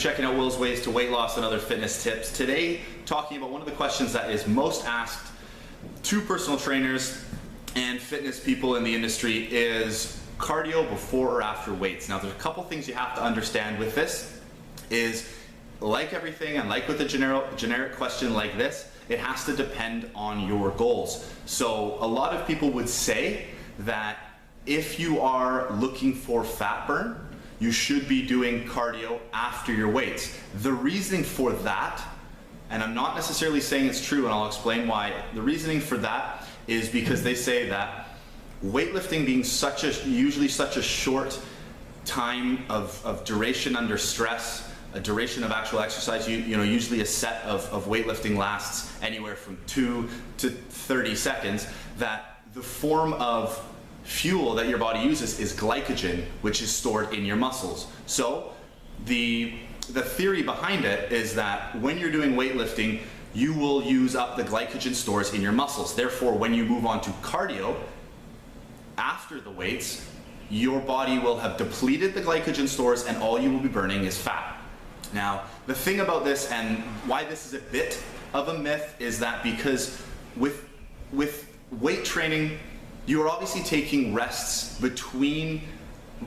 checking out Will's Ways to Weight Loss and other fitness tips. Today, talking about one of the questions that is most asked to personal trainers and fitness people in the industry is cardio before or after weights. Now, there's a couple things you have to understand with this. Is like everything, and like with a generic question like this, it has to depend on your goals. So a lot of people would say that if you are looking for fat burn, you should be doing cardio after your weights. The reasoning for that, and I'm not necessarily saying it's true, and I'll explain why. The reasoning for that is because they say that weightlifting being usually such a short time of duration under stress, a duration of actual exercise, usually a set of weightlifting lasts anywhere from 2 to 30 seconds, that the form of fuel that your body uses is glycogen, which is stored in your muscles. So the theory behind it is that when you're doing weightlifting, you will use up the glycogen stores in your muscles. Therefore, when you move on to cardio after the weights, your body will have depleted the glycogen stores and all you will be burning is fat. Now, the thing about this and why this is a bit of a myth is that because with weight training, you are obviously taking rests between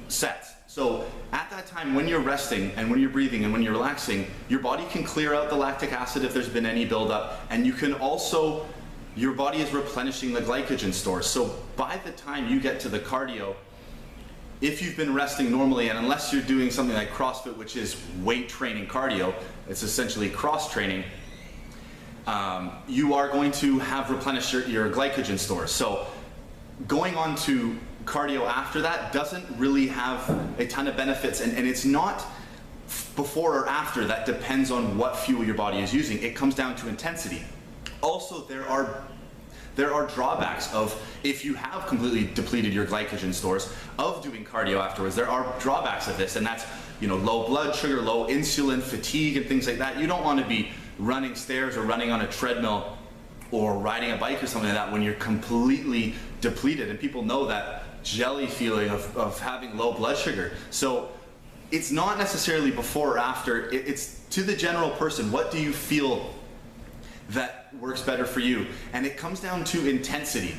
sets. So at that time when you're resting and when you're breathing and when you're relaxing, your body can clear out the lactic acid if there's been any buildup, and you can also, your body is replenishing the glycogen stores. So by the time you get to the cardio, if you've been resting normally, and unless you're doing something like CrossFit, which is weight training cardio, it's essentially cross training, you are going to have replenished your glycogen stores. So going on to cardio after that doesn't really have a ton of benefits, and it's not before or after. That depends on what fuel your body is using. It comes down to intensity. Also, there are drawbacks of, if you have completely depleted your glycogen stores, of doing cardio afterwards. There are drawbacks of this, and that's low blood sugar, low insulin, fatigue, and things like that. You don't want to be running stairs or running on a treadmill or riding a bike or something like that when you're completely depleted, and people know that jelly feeling of having low blood sugar. So it's not necessarily before or after, it's to the general person. What do you feel that works better for you? And it comes down to intensity.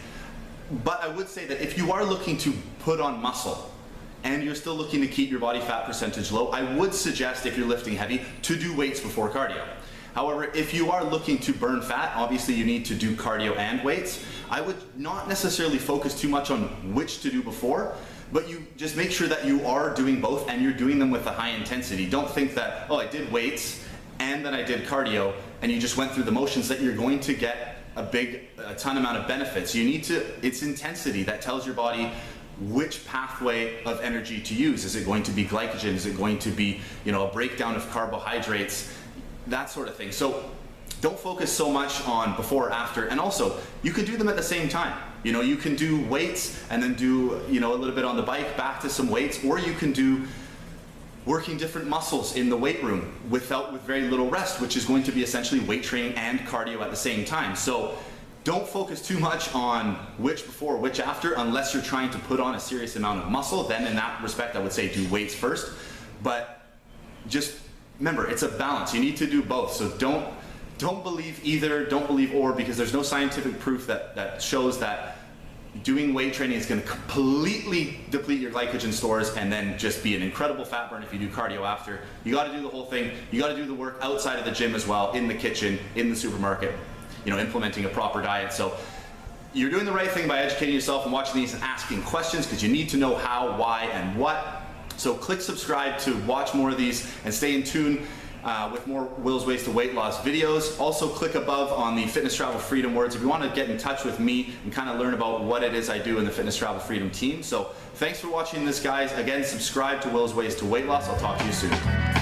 But I would say that if you are looking to put on muscle and you're still looking to keep your body fat percentage low, I would suggest, if you're lifting heavy, to do weights before cardio. However, if you are looking to burn fat, obviously you need to do cardio and weights. I would not necessarily focus too much on which to do before, but you just make sure that you are doing both and you're doing them with a high intensity. Don't think that, oh, I did weights and then I did cardio, and you just went through the motions, that you're going to get a ton amount of benefits. You need to, it's intensity that tells your body which pathway of energy to use. Is it going to be glycogen? Is it going to be, a breakdown of carbohydrates? That sort of thing. So don't focus so much on before or after. And also, you can do them at the same time. You can do weights and then do, a little bit on the bike, back to some weights, or you can do working different muscles in the weight room with very little rest, which is going to be essentially weight training and cardio at the same time. So don't focus too much on which before, which after, unless you're trying to put on a serious amount of muscle. Then in that respect, I would say do weights first. But just remember, it's a balance. You need to do both. So don't believe either, don't believe or, because there's no scientific proof that shows that doing weight training is going to completely deplete your glycogen stores and then just be an incredible fat burn if you do cardio after. You got to do the whole thing. You got to do the work outside of the gym as well, in the kitchen, in the supermarket, implementing a proper diet. So you're doing the right thing by educating yourself and watching these and asking questions, because you need to know how, why, and what. So click subscribe to watch more of these and stay in tune with more Will's Ways to Weight Loss videos. Also click above on the Fitness Travel Freedom words if you want to get in touch with me and kind of learn about what it is I do in the Fitness Travel Freedom team. So thanks for watching this, guys. Again, subscribe to Will's Ways to Weight Loss. I'll talk to you soon.